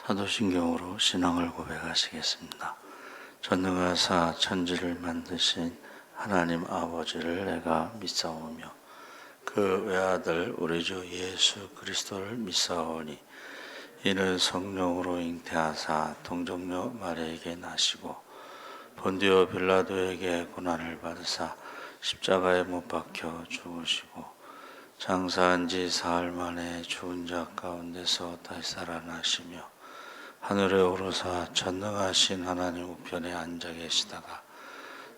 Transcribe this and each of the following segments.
사도신경으로 신앙을 고백하시겠습니다. 전능하사 천지를 만드신 하나님 아버지를 내가 믿사오며 그 외아들 우리 주 예수 그리스도를 믿사오니 이는 성령으로 잉태하사 동정녀 마리아에게 나시고 본디오 빌라도에게 고난을 받으사 십자가에 못 박혀 죽으시고 장사한 지 사흘 만에 죽은 자 가운데서 다시 살아나시며 하늘에 오르사 전능하신 하나님 우편에 앉아 계시다가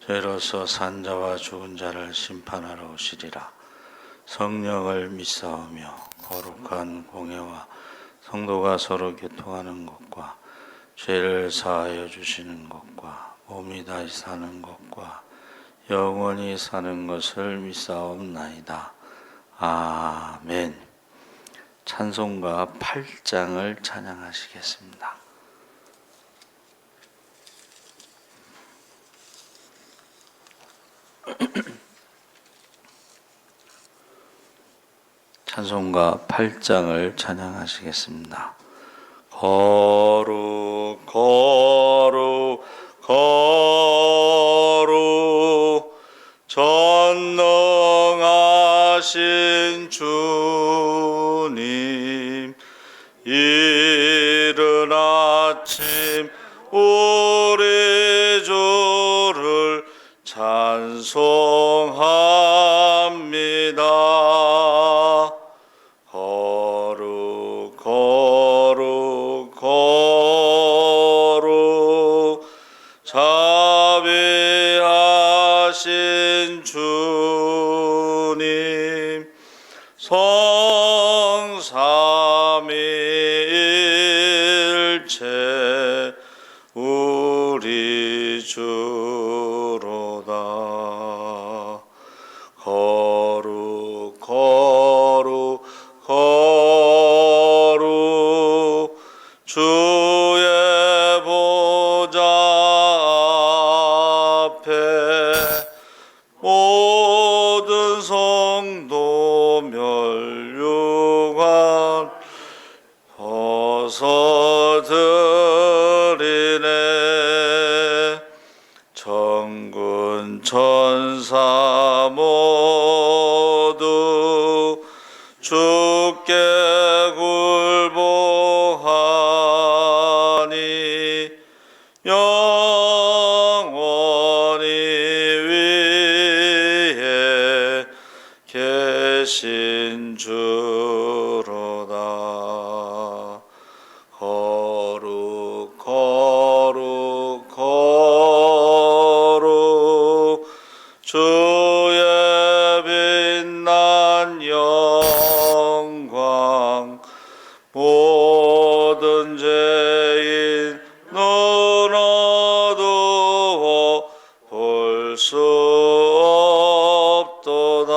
저희로서 산 자와 죽은 자를 심판하러 오시리라. 성령을 믿사오며 거룩한 공회와 성도가 서로 교통하는 것과 죄를 사하여 주시는 것과 몸이 다시 사는 것과 영원히 사는 것을 믿사옵나이다. 아멘. 찬송가 8장을 찬양하시겠습니다. 찬송가 8장을 찬양하시겠습니다. 거룩 거룩 거룩 전능하신 주님, 이른 아침 우리 주를 찬송합니다. 거룩 거룩 거룩 자비하신 주님, 성삼위일체 우리 주로다. 거룩 거룩 거룩 주의 보좌 앞에 모든 성도 멸류관 벗어드리네. 천군 천사 모두 주께 굴복하니 영원히 위에 계신 주로다. 거룩 거룩 거룩 주의 빛난 영광, 모든 죄인 눈 어두워 볼 수 없도다.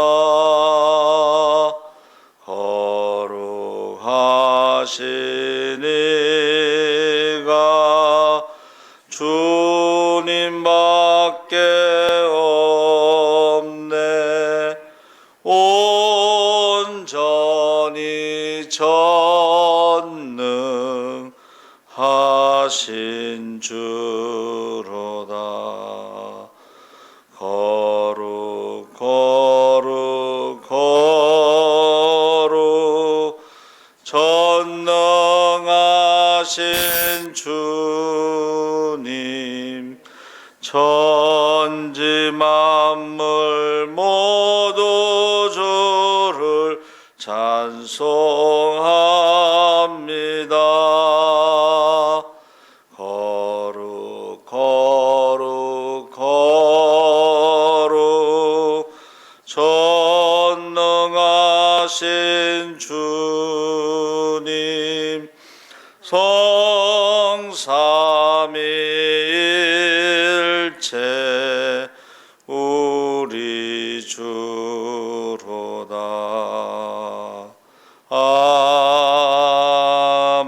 거룩하신 이가 주님밖에 없네. 온전히 전능하신 주로다. 거룩 거룩 거룩 전능하신 주님, 천지 만물 모두 주를 찬송합니다. 거룩 거룩 거룩 전능하신 주님, 성삼위일체 우리 주로다.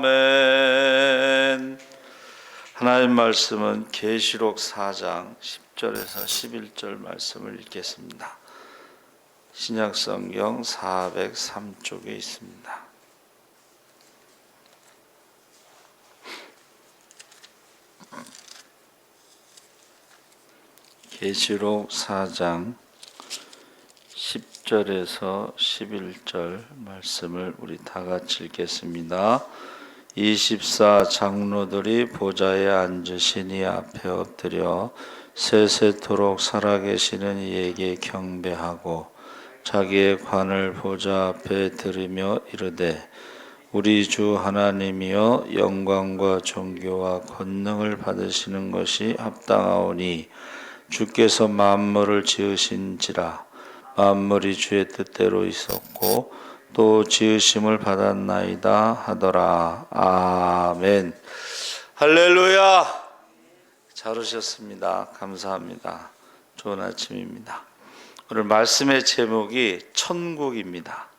아멘. 하나님 말씀은 계시록 4장 10절에서 11절 말씀을 읽겠습니다. 신약성경 403쪽에 있습니다. 계시록 4장 10절에서 11절 말씀을 우리 다 같이 읽겠습니다. 24 장로들이 보좌에 앉으시니 앞에 엎드려 세세토록 살아계시는 이에게 경배하고 자기의 관을 보좌 앞에 들으며 이르되 우리 주 하나님이여 영광과 존귀와 권능을 받으시는 것이 합당하오니 주께서 만물을 지으신지라 만물이 주의 뜻대로 있었고 또 지으심을 받았나이다 하더라. 아멘. 할렐루야. 잘 오셨습니다. 감사합니다. 좋은 아침입니다. 오늘 말씀의 제목이 천국입니다.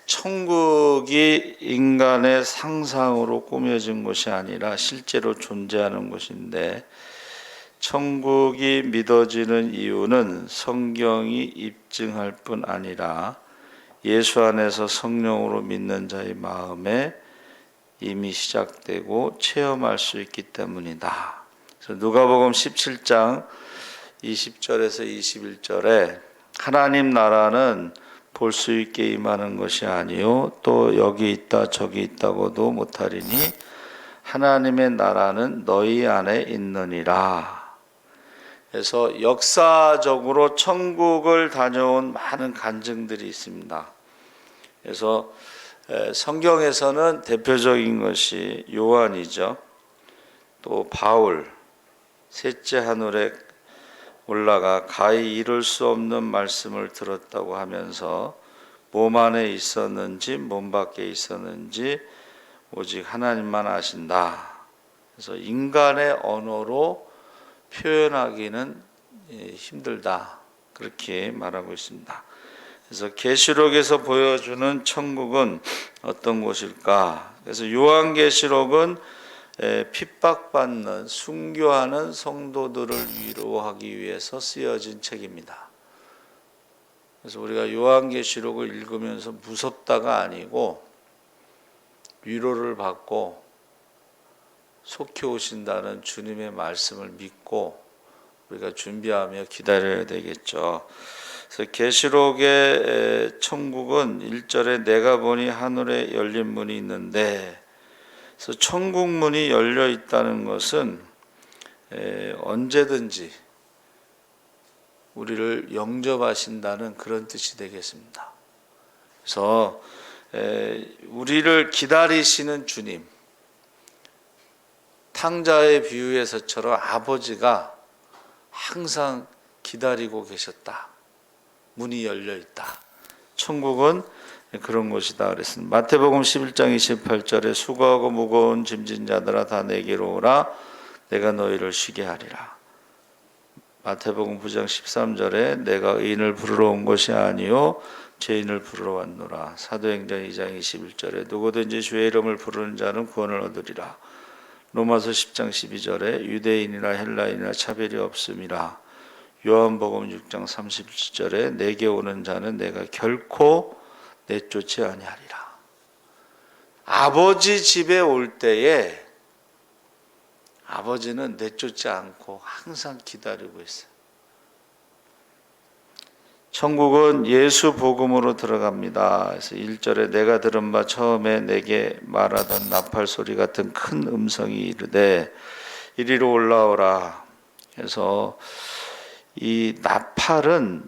천국이 인간의 상상으로 꾸며진 것이 아니라 실제로 존재하는 곳인데, 천국이 믿어지는 이유는 성경이 입증할 뿐 아니라 예수 안에서 성령으로 믿는 자의 마음에 이미 시작되고 체험할 수 있기 때문이다. 그래서 누가복음 17장 20절에서 21절에 하나님 나라는 볼 수 있게 임하는 것이 아니요 또 여기 있다 저기 있다고도 못하리니 하나님의 나라는 너희 안에 있느니라. 그래서 역사적으로 천국을 다녀온 많은 간증들이 있습니다. 그래서 성경에서는 대표적인 것이 요한이죠. 또 바울, 셋째 하늘에 올라가 가히 이룰 수 없는 말씀을 들었다고 하면서 몸 안에 있었는지 몸 밖에 있었는지 오직 하나님만 아신다. 그래서 인간의 언어로 표현하기는 힘들다. 그렇게 말하고 있습니다. 그래서 계시록에서 보여주는 천국은 어떤 곳일까? 그래서 요한계시록은 핍박받는 순교하는 성도들을 위로하기 위해서 쓰여진 책입니다. 그래서 우리가 요한계시록을 읽으면서 무섭다가 아니고 위로를 받고 속히 오신다는 주님의 말씀을 믿고 우리가 준비하며 기다려야 되겠죠. 그래서 계시록의 천국은 1절에 내가 보니 하늘에 열린 문이 있는데, 그래서 천국 문이 열려 있다는 것은 언제든지 우리를 영접하신다는 그런 뜻이 되겠습니다. 그래서 우리를 기다리시는 주님, 탕자의 비유에서처럼 아버지가 항상 기다리고 계셨다. 문이 열려 있다. 천국은 그런 곳이다 그랬습니다. 마태복음 11장 28절에 수고하고 무거운 짐진 자들아 다 내게로 오라 내가 너희를 쉬게 하리라. 마태복음 9장 13절에 내가 의인을 부르러 온 것이 아니요 죄인을 부르러 왔노라. 사도행전 2장 21절에 누구든지 주의 이름을 부르는 자는 구원을 얻으리라. 로마서 10장 12절에 유대인이나 헬라인이나 차별이 없음이라. 요한복음 6장 37절에 내게 오는 자는 내가 결코 내쫓지 아니하리라. 아버지 집에 올 때에 아버지는 내쫓지 않고 항상 기다리고 있어요. 천국은 예수 복음으로 들어갑니다. 그래서 1절에 내가 들은 바 처음에 내게 말하던 나팔 소리 같은 큰 음성이 이르되 이리로 올라오라. 그래서 이 나팔은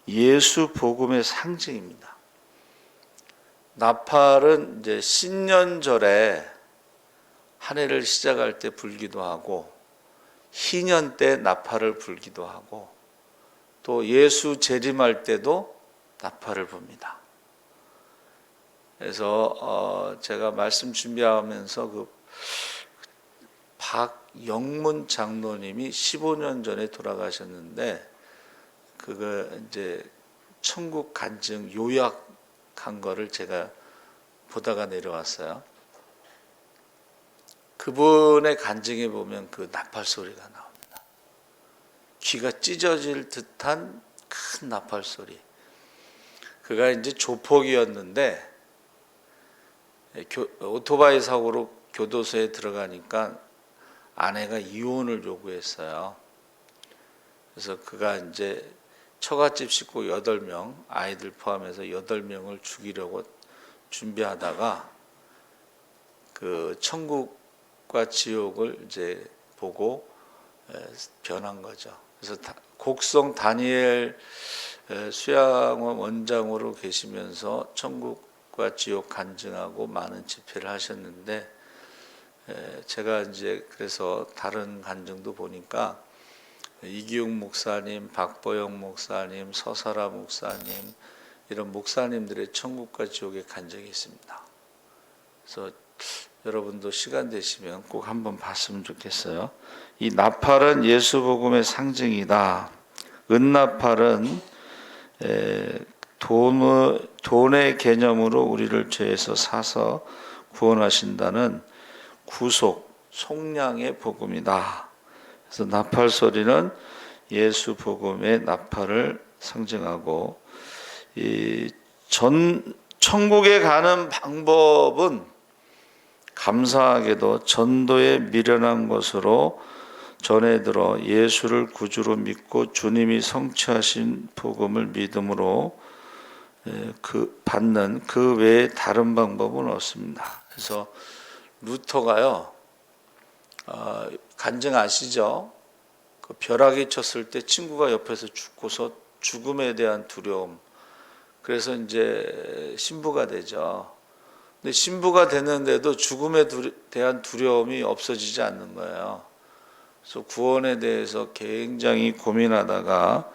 예수 복음의 상징입니다. 나팔은 이제 신년절에 한 해를 시작할 때 불기도 하고 희년 때 나팔을 불기도 하고 또 예수 재림할 때도 나팔을 붑니다. 그래서 제가 말씀 준비하면서 그 박영문 장로님이 15년 전에 돌아가셨는데 그거 이제 천국 간증 요약한 거를 제가 보다가 내려왔어요. 그분의 간증에 보면 그 나팔 소리가 나옵니다. 귀가 찢어질 듯한 큰 나팔 소리. 그가 이제 조폭이었는데 오토바이 사고로 교도소에 들어가니까 아내가 이혼을 요구했어요. 그래서 그가 이제 처갓집 식구 8명, 아이들 포함해서 8명을 죽이려고 준비하다가 그 천국과 지옥을 이제 보고 변한 거죠. 그래서 곡성 다니엘 수양원 원장으로 계시면서 천국과 지옥 간증하고 많은 집회를 하셨는데, 제가 이제 그래서 다른 간증도 보니까 이기웅 목사님, 박보영 목사님, 서사라 목사님, 이런 목사님들의 천국과 지옥의 간증이 있습니다. 그래서 여러분도 시간 되시면 꼭 한번 봤으면 좋겠어요. 이 나팔은 예수 복음의 상징이다. 은나팔은 돈의 개념으로 우리를 죄에서 사서 구원하신다는 구속, 속량의 복음이다. 그래서 나팔 소리는 예수 복음의 나팔을 상징하고, 천국에 가는 방법은 감사하게도 전도에 미련한 것으로 전해들어 예수를 구주로 믿고 주님이 성취하신 복음을 믿음으로 받는 그 외에 다른 방법은 없습니다. 그래서 루터가요, 간증 아시죠? 그 벼락이 쳤을 때 친구가 옆에서 죽고서 죽음에 대한 두려움, 그래서 이제 신부가 되죠. 근데 신부가 되는데도 죽음에 대한 두려움이 없어지지 않는 거예요. 그래서 구원에 대해서 굉장히 고민하다가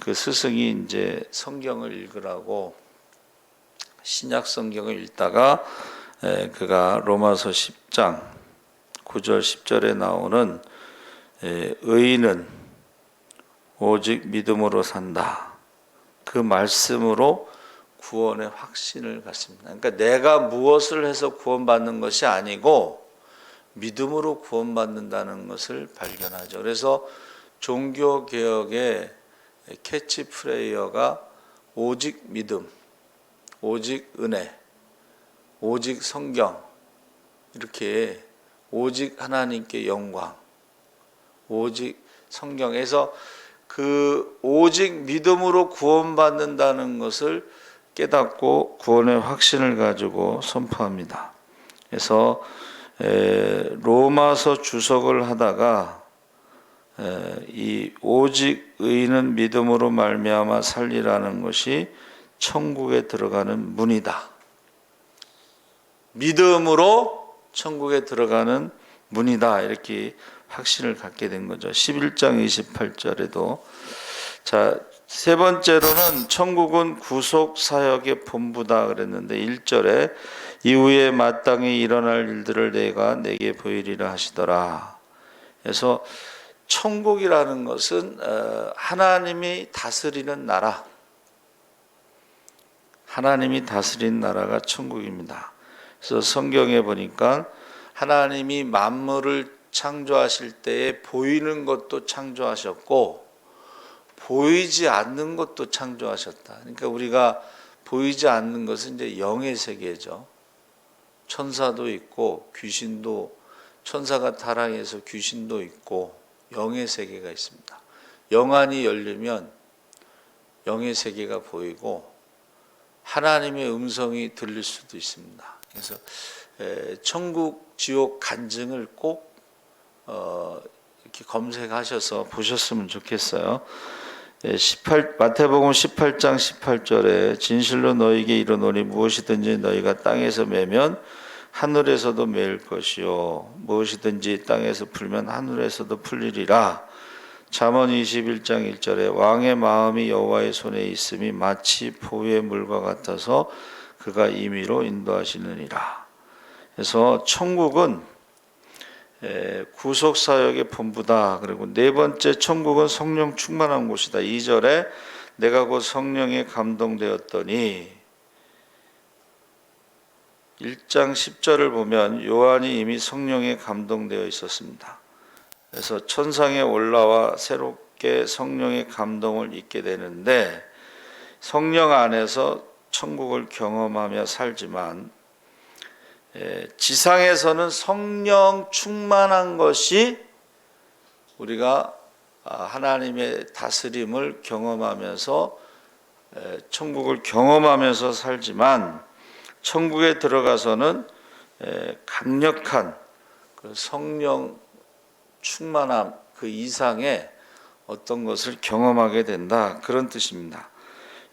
그 스승이 이제 성경을 읽으라고 신약 성경을 읽다가 그가 로마서 10장 9절 10절에 나오는 의인은 오직 믿음으로 산다, 그 말씀으로 구원의 확신을 갖습니다. 그러니까 내가 무엇을 해서 구원받는 것이 아니고 믿음으로 구원받는다는 것을 발견하죠. 그래서 종교개혁의 캐치프레이어가 오직 믿음, 오직 은혜, 오직 성경, 이렇게 오직 하나님께 영광, 오직 성경에서 그 오직 믿음으로 구원받는다는 것을 깨닫고 구원의 확신을 가지고 선포합니다. 그래서 로마서 주석을 하다가 이 오직 의인은 믿음으로 말미암아 살리라는 것이 천국에 들어가는 문이다. 믿음으로 천국에 들어가는 문이다, 이렇게 확신을 갖게 된 거죠. 11장 28절에도 자, 세 번째로는 천국은 구속 사역의 본부다 그랬는데 1절에 이후에 마땅히 일어날 일들을 내가 내게 보이리라 하시더라. 그래서 천국이라는 것은 하나님이 다스리는 나라, 하나님이 다스리는 나라가 천국입니다. 그래서 성경에 보니까 하나님이 만물을 창조하실 때에 보이는 것도 창조하셨고 보이지 않는 것도 창조하셨다. 그러니까 우리가 보이지 않는 것은 이제 영의 세계죠. 천사도 있고 귀신도, 천사가 타락해서 귀신도 있고 영의 세계가 있습니다. 영안이 열리면 영의 세계가 보이고 하나님의 음성이 들릴 수도 있습니다. 그래서 천국, 지옥 간증을 꼭 이렇게 검색하셔서 보셨으면 좋겠어요. 마태복음 18장 18절에 진실로 너희에게 이르노니 무엇이든지 너희가 땅에서 매면 하늘에서도 매일 것이요 무엇이든지 땅에서 풀면 하늘에서도 풀리리라. 잠언 21장 1절에 왕의 마음이 여호와의 손에 있음이 마치 포유의 물과 같아서 그가 임의로 인도하시느니라. 그래서 천국은 구속사역의 본부다. 그리고 네 번째, 천국은 성령 충만한 곳이다. 2절에 내가 곧 성령에 감동되었더니, 1장 10절을 보면 요한이 이미 성령에 감동되어 있었습니다. 그래서 천상에 올라와 새롭게 성령의 감동을 잊게 되는데 성령 안에서 천국을 경험하며 살지만 지상에서는 성령 충만한 것이 우리가 하나님의 다스림을 경험하면서 천국을 경험하면서 살지만 천국에 들어가서는 강력한 그 성령 충만함 그 이상의 어떤 것을 경험하게 된다, 그런 뜻입니다.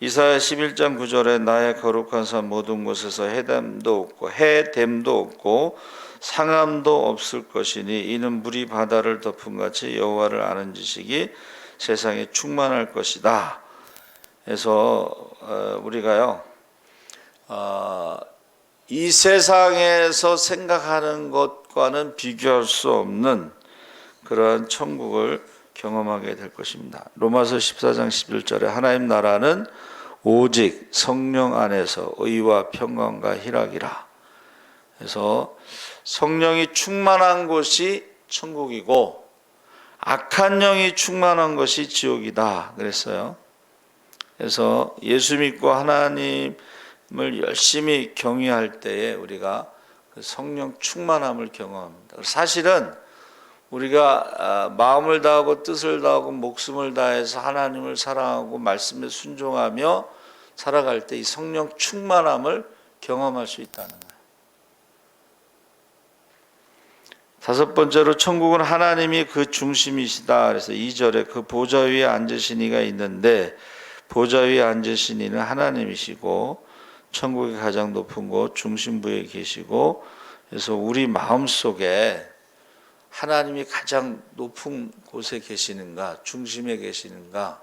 이사야 11장 9절에 나의 거룩한 산 모든 곳에서 해됨도 없고 상함도 없을 것이니 이는 물이 바다를 덮은 같이 여호와를 아는 지식이 세상에 충만할 것이다. 그래서 우리가요 이 세상에서 생각하는 것과는 비교할 수 없는 그러한 천국을 경험하게 될 것입니다. 로마서 14장 11절에 하나님 나라는 오직 성령 안에서 의와 평강과 희락이라. 그래서 성령이 충만한 곳이 천국이고 악한 영이 충만한 것이 지옥이다 그랬어요. 그래서 예수 믿고 하나님을 열심히 경외할 때에 우리가 그 성령 충만함을 경험합니다. 사실은 우리가 마음을 다하고 뜻을 다하고 목숨을 다해서 하나님을 사랑하고 말씀에 순종하며 살아갈 때 이 성령 충만함을 경험할 수 있다는 거예요. 다섯 번째로 천국은 하나님이 그 중심이시다. 그래서 2절에 그 보좌 위에 앉으신 이가 있는데 보좌 위에 앉으신 이는 하나님이시고 천국의 가장 높은 곳 중심부에 계시고, 그래서 우리 마음속에 하나님이 가장 높은 곳에 계시는가, 중심에 계시는가.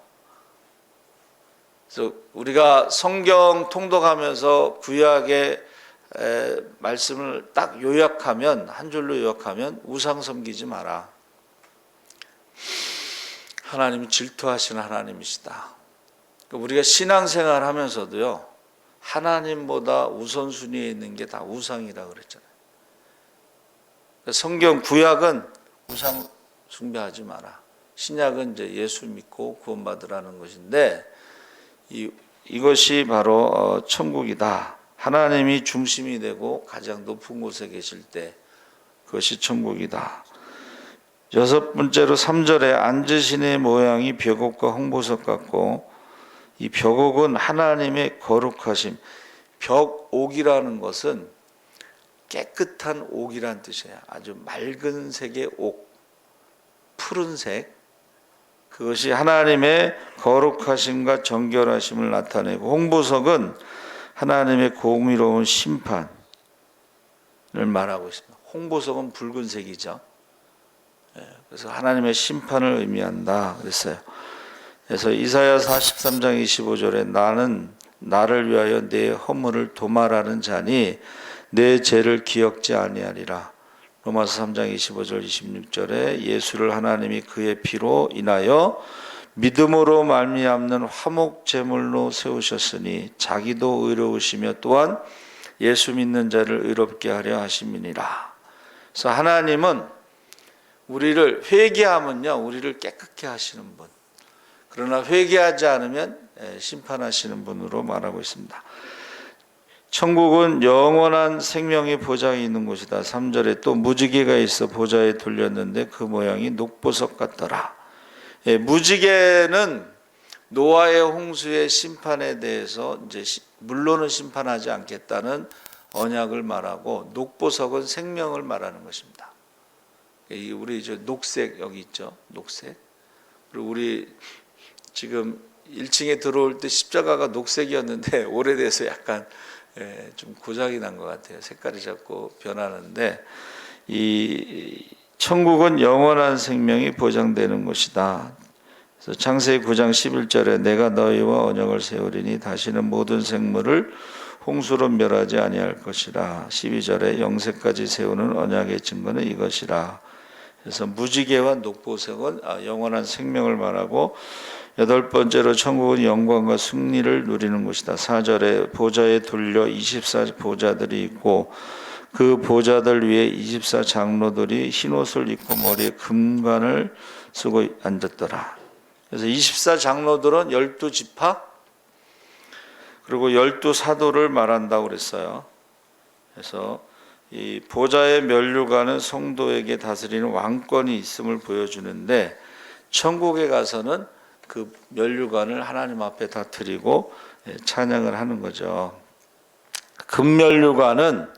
그래서 우리가 성경 통독하면서 구약의 말씀을 딱 요약하면, 한 줄로 요약하면 우상 섬기지 마라. 하나님이 질투하시는 하나님이시다. 우리가 신앙생활 하면서도요 하나님보다 우선순위에 있는 게 다 우상이라 그랬잖아요. 성경 구약은 우상 숭배하지 마라. 신약은 이제 예수 믿고 구원받으라는 것인데 이것이 바로 천국이다. 하나님이 중심이 되고 가장 높은 곳에 계실 때 그것이 천국이다. 여섯 번째로 3절에 앉으신의 모양이 벽옥과 홍보석 같고, 이 벽옥은 하나님의 거룩하심. 벽옥이라는 것은 깨끗한 옥이란 뜻이에요. 아주 맑은 색의 옥, 푸른색. 그것이 하나님의 거룩하심과 정결하심을 나타내고, 홍보석은 하나님의 공의로운 심판을 말하고 있습니다. 홍보석은 붉은색이죠. 그래서 하나님의 심판을 의미한다 그랬어요. 그래서 이사야 43장 25절에 나는 나를 위하여 내 허물을 도말하는 자니 내 죄를 기억지 아니하리라. 로마서 3장 25절 26절에 예수를 하나님이 그의 피로 인하여 믿음으로 말미암는 화목 제물로 세우셨으니 자기도 의로우시며 또한 예수 믿는 자를 의롭게 하려 하심이니라. 그래서 하나님은 우리를 회개하면요 우리를 깨끗게 하시는 분, 그러나 회개하지 않으면 심판하시는 분으로 말하고 있습니다. 천국은 영원한 생명의 보장이 있는 곳이다. 3절에 또 무지개가 있어 보좌에 돌렸는데 그 모양이 녹보석 같더라. 무지개는 노아의 홍수의 심판에 대해서 이제 물론은 심판하지 않겠다는 언약을 말하고, 녹보석은 생명을 말하는 것입니다. 우리 저 녹색 여기 있죠, 녹색. 그리고 우리 지금 1층에 들어올 때 십자가가 녹색이었는데 오래돼서 약간 좀 고장이 난 것 같아요. 색깔이 자꾸 변하는데, 이 천국은 영원한 생명이 보장되는 곳이다. 그래서 창세기 9장 11절에 내가 너희와 언약을 세우리니 다시는 모든 생물을 홍수로 멸하지 아니할 것이라. 12절에 영세까지 세우는 언약의 증거는 이것이라. 그래서 무지개와 녹보석은 영원한 생명을 말하고, 여덟 번째로 천국은 영광과 승리를 누리는 곳이다. 4절에 보좌에 둘려 24보좌들이 있고 그 보좌들 위에 24장로들이 흰옷을 입고 머리에 금관을 쓰고 앉았더라. 그래서 24장로들은 12지파 그리고 12사도를 말한다고 그랬어요. 그래서 이 보좌의 면류관은 성도에게 다스리는 왕권이 있음을 보여주는데, 천국에 가서는 그 면류관을 하나님 앞에 다 드리고 찬양을 하는 거죠. 금면류관은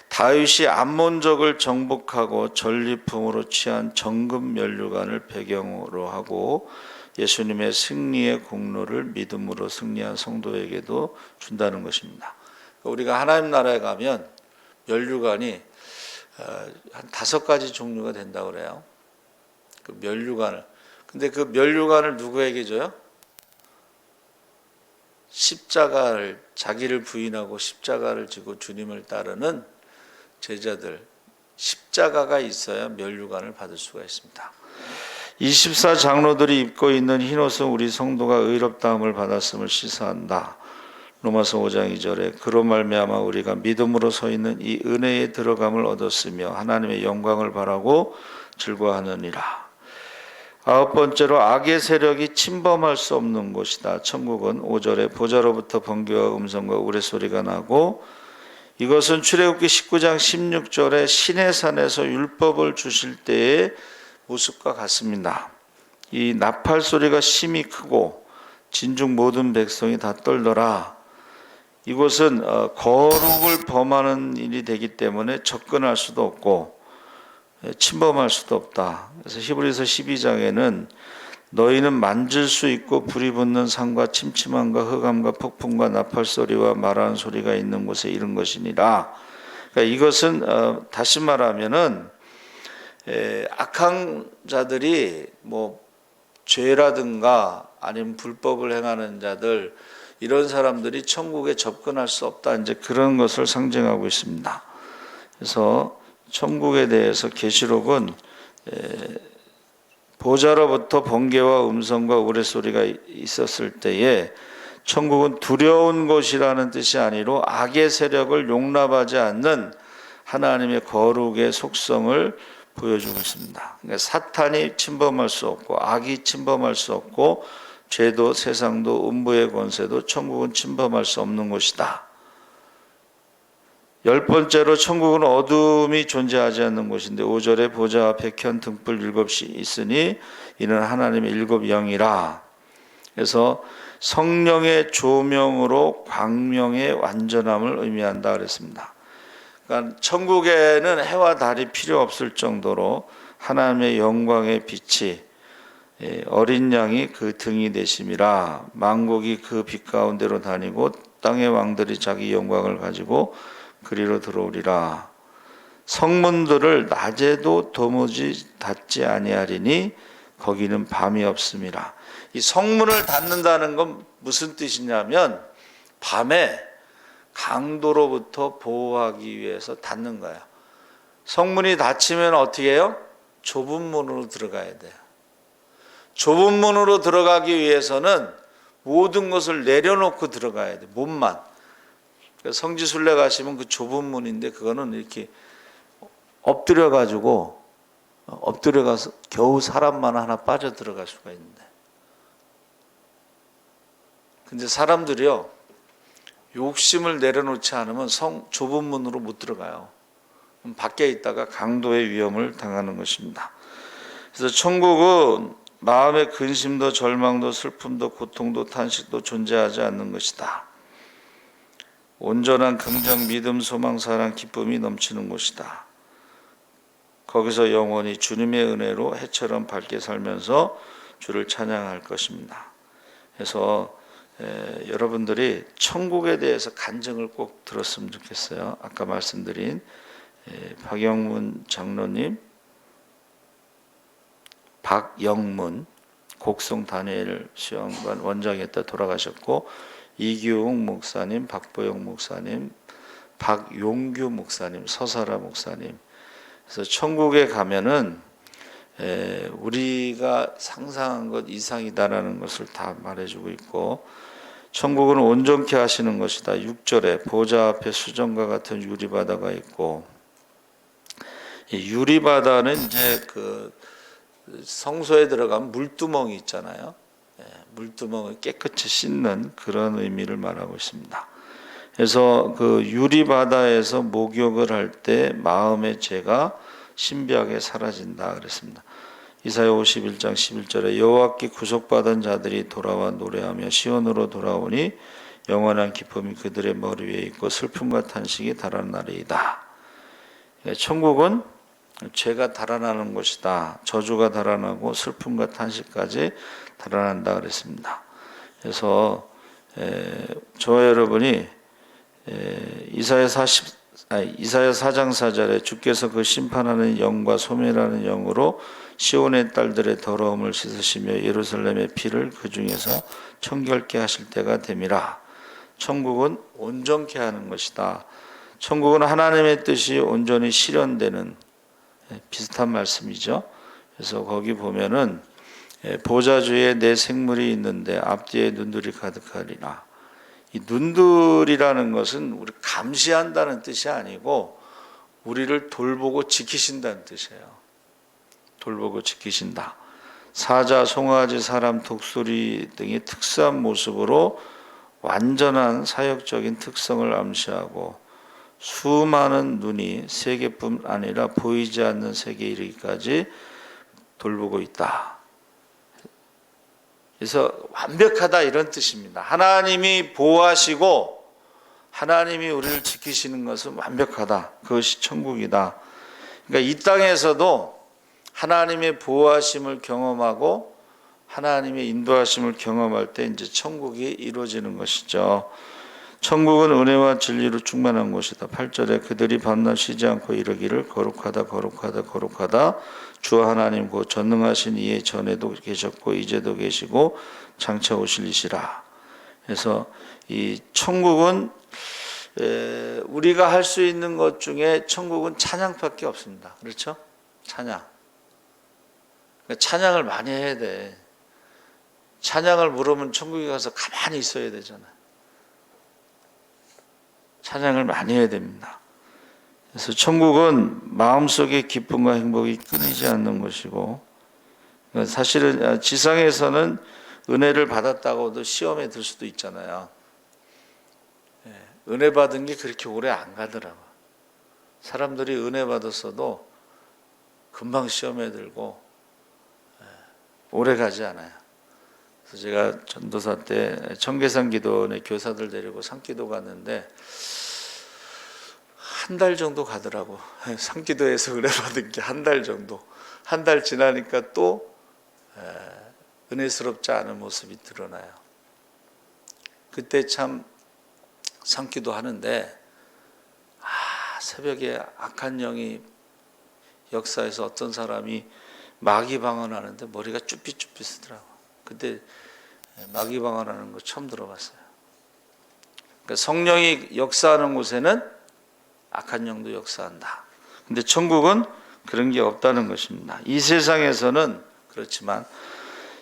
다윗이 암몬족을 정복하고 전리품으로 취한 정금 면류관을 배경으로 하고 예수님의 승리의 공로를 믿음으로 승리한 성도에게도 준다는 것입니다. 우리가 하나님 나라에 가면 면류관이 한 5가지 종류가 된다고 그래요. 그 면류관을. 근데 그 면류관을 누구에게 줘요? 십자가를, 자기를 부인하고 십자가를 지고 주님을 따르는 제자들, 십자가가 있어야 면류관을 받을 수가 있습니다. 24장로들이 입고 있는 흰옷은 우리 성도가 의롭다함을 받았음을 시사한다. 로마서 5장 2절에 그로 말미암아 우리가 믿음으로 서 있는 이 은혜에 들어감을 얻었으며 하나님의 영광을 바라고 즐거워하느니라. 9번째로 악의 세력이 침범할 수 없는 곳이다. 천국은 5절에 보좌로부터 번개와 음성과 우레소리가 나고 이것은 출애굽기 19장 16절에 시내산에서 율법을 주실 때의 모습과 같습니다. 이 나팔 소리가 심히 크고 진중 모든 백성이 다 떨더라. 이곳은 거룩을 범하는 일이 되기 때문에 접근할 수도 없고 침범할 수도 없다. 그래서 히브리서 12장에는 너희는 만질 수 있고 불이 붙는 산과 침침함과 흑암과 폭풍과 나팔 소리와 말하는 소리가 있는 곳에 이른 것이니라. 그러니까 이것은 다시 말하면은 악한 자들이 뭐 죄라든가 아니면 불법을 행하는 자들 이런 사람들이 천국에 접근할 수 없다. 이제 그런 것을 상징하고 있습니다. 그래서 천국에 대해서 계시록은 보좌로부터 번개와 음성과 우레소리가 있었을 때에 천국은 두려운 곳이라는 뜻이 아니로 악의 세력을 용납하지 않는 하나님의 거룩의 속성을 보여주고 있습니다. 그러니까 사탄이 침범할 수 없고 악이 침범할 수 없고 죄도 세상도 음부의 권세도 천국은 침범할 수 없는 곳이다. 10번째로 천국은 어둠이 존재하지 않는 곳인데 5절에 보좌 앞에 켠 등불 7이 있으니 이는 하나님의 7영이라. 그래서 성령의 조명으로 광명의 완전함을 의미한다 그랬습니다. 그러니까 천국에는 해와 달이 필요 없을 정도로 하나님의 영광의 빛이 어린 양이 그 등이 되심이라. 만국이 그 빛 가운데로 다니고 땅의 왕들이 자기 영광을 가지고 그리로 들어오리라. 성문들을 낮에도 도무지 닫지 아니하리니 거기는 밤이 없음이라. 이 성문을 닫는다는 건 무슨 뜻이냐면 밤에 강도로부터 보호하기 위해서 닫는 거예요. 성문이 닫히면 어떻게 해요? 좁은 문으로 들어가야 돼요. 좁은 문으로 들어가기 위해서는 모든 것을 내려놓고 들어가야 돼요. 몸만. 성지순례 가시면 그 좁은 문인데 그거는 이렇게 엎드려 가지고 엎드려 가서 겨우 사람만 하나 빠져 들어갈 수가 있는데, 근데 사람들이요 욕심을 내려놓지 않으면 좁은 문으로 못 들어가요. 밖에 있다가 강도의 위험을 당하는 것입니다. 그래서 천국은 마음의 근심도 절망도 슬픔도 고통도 탄식도 존재하지 않는 것이다. 온전한 긍정, 믿음, 소망, 사랑, 기쁨이 넘치는 곳이다. 거기서 영원히 주님의 은혜로 해처럼 밝게 살면서 주를 찬양할 것입니다. 그래서 여러분들이 천국에 대해서 간증을 꼭 들었으면 좋겠어요. 아까 말씀드린 박영문 장로님, 박영문 곡성 다니엘 수양관 원장이었다 돌아가셨고, 이규웅 목사님, 박보영 목사님, 박용규 목사님, 서사라 목사님. 그래서 천국에 가면은 우리가 상상한 것 이상이다라는 것을 다 말해주고 있고, 천국은 온전케 하시는 것이다. 6절에 보좌 앞에 수정과 같은 유리바다가 있고, 이 유리바다는 이제 그 성소에 들어가면 물두멍이 있잖아요. 물두멍을 깨끗이 씻는 그런 의미를 말하고 있습니다. 그래서 그 유리바다에서 목욕을 할 때 마음의 죄가 신비하게 사라진다 그랬습니다. 이사야 51장 11절에 여호와께 구속받은 자들이 돌아와 노래하며 시온으로 돌아오니 영원한 기쁨이 그들의 머리 위에 있고 슬픔과 탄식이 달아나리이다. 천국은 죄가 달아나는 곳이다. 저주가 달아나고 슬픔과 탄식까지 달아난다 그랬습니다. 그래서 저와 여러분이 이사야 4장 4절에 주께서 그 심판하는 영과 소멸하는 영으로 시온의 딸들의 더러움을 씻으시며 예루살렘의 피를 그 중에서 청결케 하실 때가 됨이라. 천국은 온전케 하는 것이다. 천국은 하나님의 뜻이 온전히 실현되는 비슷한 말씀이죠. 그래서 거기 보면은 보좌 주에 내 생물이 있는데 앞뒤에 눈들이 가득하리라. 이 눈들이라는 것은 우리 감시한다는 뜻이 아니고 우리를 돌보고 지키신다는 뜻이에요. 돌보고 지키신다. 사자, 송아지, 사람, 독수리 등의 특수한 모습으로 완전한 사역적인 특성을 암시하고 수많은 눈이 세계뿐 아니라 보이지 않는 세계에 이르기까지 돌보고 있다. 그래서 완벽하다 이런 뜻입니다. 하나님이 보호하시고 하나님이 우리를 지키시는 것은 완벽하다. 그것이 천국이다. 그러니까 이 땅에서도 하나님의 보호하심을 경험하고 하나님의 인도하심을 경험할 때 이제 천국이 이루어지는 것이죠. 천국은 은혜와 진리로 충만한 곳이다. 8절에 그들이 밤낮 쉬지 않고 이르기를 거룩하다 거룩하다 거룩하다 주 하나님 곧 전능하신 이의 전에도 계셨고 이제도 계시고 장차 오실 이시라. 그래서 이 천국은 우리가 할 수 있는 것 중에 천국은 찬양밖에 없습니다. 그렇죠? 찬양. 찬양을 많이 해야 돼. 찬양을 물으면 천국에 가서 가만히 있어야 되잖아요. 찬양을 많이 해야 됩니다. 그래서 천국은 마음속의 기쁨과 행복이 끊이지 않는 것이고, 사실은 지상에서는 은혜를 받았다고도 시험에 들 수도 있잖아요. 은혜 받은 게 그렇게 오래 안 가더라고요. 사람들이 은혜 받았어도 금방 시험에 들고 오래 가지 않아요. 그래서 제가 전도사 때 청계산 기도원에 교사들 데리고 산기도 갔는데 한 달 정도 가더라고. 산기도에서 은혜 받은 게 한 달 정도. 한 달 지나니까 또 은혜스럽지 않은 모습이 드러나요. 그때 참 산기도 하는데 새벽에 악한 영이 역사에서 어떤 사람이 마귀 방언하는데 머리가 쭈삣쭈삣하더라고. 그때 마귀 방언하는 거 처음 들어봤어요. 그러니까 성령이 역사하는 곳에는 악한 영도 역사한다. 근데 천국은 그런 게 없다는 것입니다. 이 세상에서는 그렇지만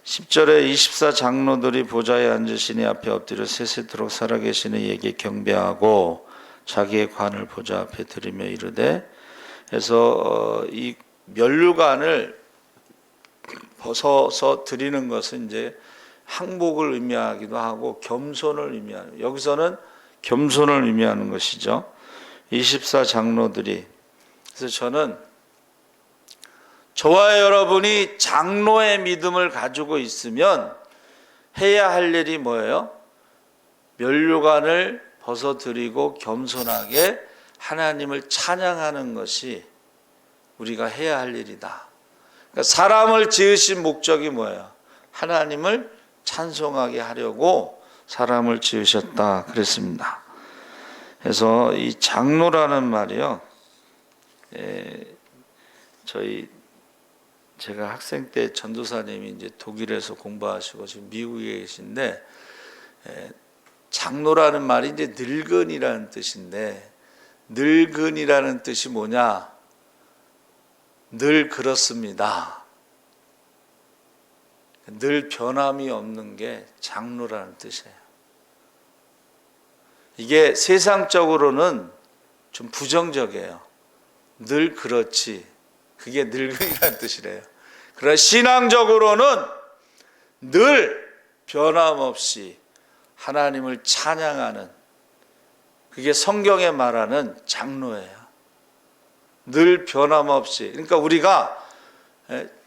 10절에 24 장로들이 보좌에 앉으시니 앞에 엎드려 세세토록 살아계시는 이에게 경배하고 자기의 관을 보좌 앞에 드리며 이르되, 해서 이 면류관을 벗어서 드리는 것은 이제 항복을 의미하기도 하고 겸손을 의미하는, 여기서는 겸손을 의미하는 것이죠. 24 장로들이. 그래서 저는 저와 여러분이 장로의 믿음을 가지고 있으면 해야 할 일이 뭐예요? 면류관을 벗어드리고 겸손하게 하나님을 찬양하는 것이 우리가 해야 할 일이다. 그러니까 사람을 지으신 목적이 뭐예요? 하나님을 찬송하게 하려고 사람을 지으셨다 그랬습니다. 그래서 이 장로라는 말이요, 제가 학생 때 전도사님이 이제 독일에서 공부하시고 지금 미국에 계신데, 장로라는 말이 이제 늙은이라는 뜻인데, 늙은이라는 뜻이 뭐냐? 늘 그렇습니다. 늘 변함이 없는 게 장로라는 뜻이에요. 이게 세상적으로는 좀 부정적이에요. 늘 그렇지. 그게 늙은이라는 뜻이래요. 그러나 신앙적으로는 늘 변함없이 하나님을 찬양하는, 그게 성경에 말하는 장로예요. 늘 변함없이. 그러니까 우리가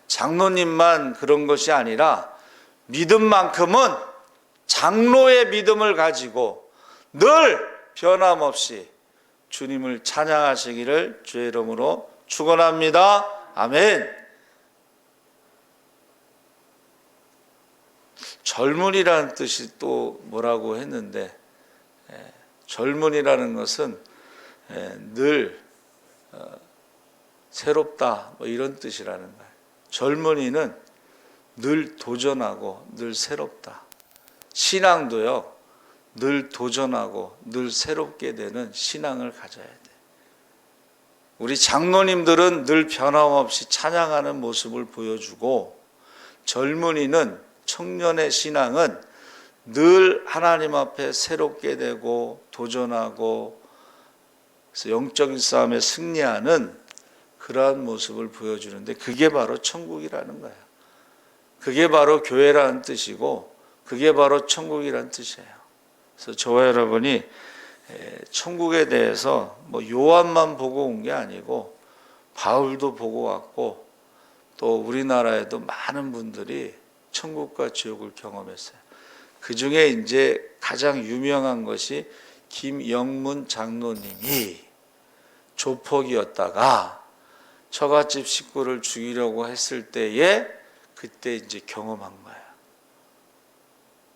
장로님만 그런 것이 아니라 믿음만큼은 장로의 믿음을 가지고 늘 변함없이 주님을 찬양하시기를 주의 이름으로 축원합니다. 아멘. 젊은이라는 뜻이 또 뭐라고 했는데, 젊은이라는 것은 늘 새롭다 뭐 이런 뜻이라는 거예요. 젊은이는 늘 도전하고 늘 새롭다. 신앙도요, 늘 도전하고 늘 새롭게 되는 신앙을 가져야 돼. 우리 장로님들은 늘 변함없이 찬양하는 모습을 보여주고, 젊은이는, 청년의 신앙은 늘 하나님 앞에 새롭게 되고 도전하고, 그래서 영적인 싸움에 승리하는 그러한 모습을 보여주는데, 그게 바로 천국이라는 거예요. 그게 바로 교회라는 뜻이고, 그게 바로 천국이라는 뜻이에요. 그래서 저와 여러분이 천국에 대해서 뭐 요한만 보고 온 게 아니고 바울도 보고 왔고, 또 우리나라에도 많은 분들이 천국과 지옥을 경험했어요. 그 중에 이제 가장 유명한 것이 김영문 장로님이 조폭이었다가 처갓집 식구를 죽이려고 했을 때에 그때 이제 경험한 거예요.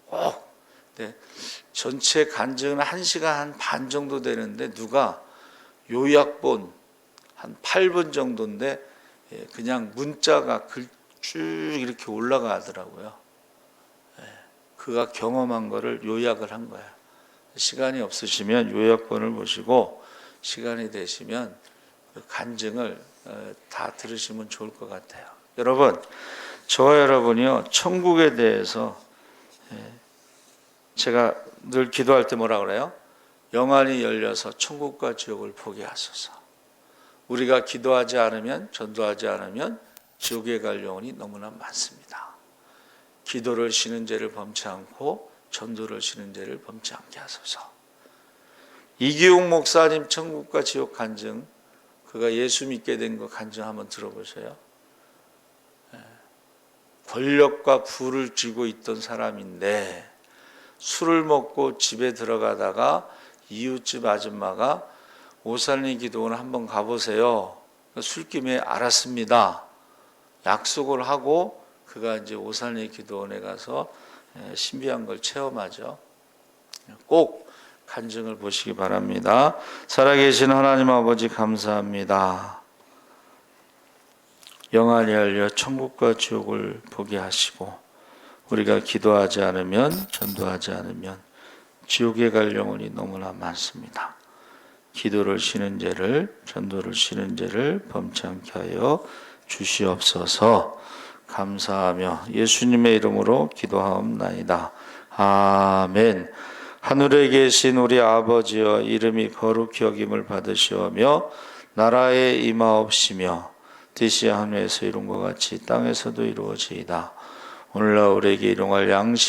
꼭. 네. 전체 간증은 1시간 반 정도 되는데 누가 요약본 한 8분 정도인데 그냥 문자가 쭉 이렇게 올라가더라고요. 그가 경험한 거를 요약을 한 거야. 시간이 없으시면 요약본을 보시고 시간이 되시면 그 간증을 다 들으시면 좋을 것 같아요. 여러분, 저와 여러분이요, 천국에 대해서 제가 늘 기도할 때 뭐라 그래요? 영안이 열려서 천국과 지옥을 보게 하소서. 우리가 기도하지 않으면, 전도하지 않으면 지옥에 갈 영혼이 너무나 많습니다. 기도를 쉬는 죄를 범치 않고 전도를 쉬는 죄를 범치 않게 하소서. 이기용 목사님 천국과 지옥 간증, 그가 예수 믿게 된 거 간증 한번 들어보세요. 권력과 부를 쥐고 있던 사람인데 술을 먹고 집에 들어가다가 이웃집 아줌마가 오살리 기도원 한번 가보세요. 술김에 알았습니다. 약속을 하고 그가 이제 오살리 기도원에 가서 신비한 걸 체험하죠. 꼭 간증을 보시기 바랍니다. 살아계신 하나님 아버지 감사합니다. 영안이 열려 천국과 지옥을 보게 하시고, 우리가 기도하지 않으면, 전도하지 않으면 지옥에 갈 영혼이 너무나 많습니다. 기도를 쉬는 죄를, 전도를 쉬는 죄를 범치 않게 하여 주시옵소서. 감사하며 예수님의 이름으로 기도하옵나이다. 아멘. 하늘에 계신 우리 아버지여, 이름이 거룩히 여김을 받으시오며 나라에 임하옵시며 뜻이 하늘에서 이룬 것 같이 땅에서도 이루어지이다. 오늘날 우리에게 일용할 양식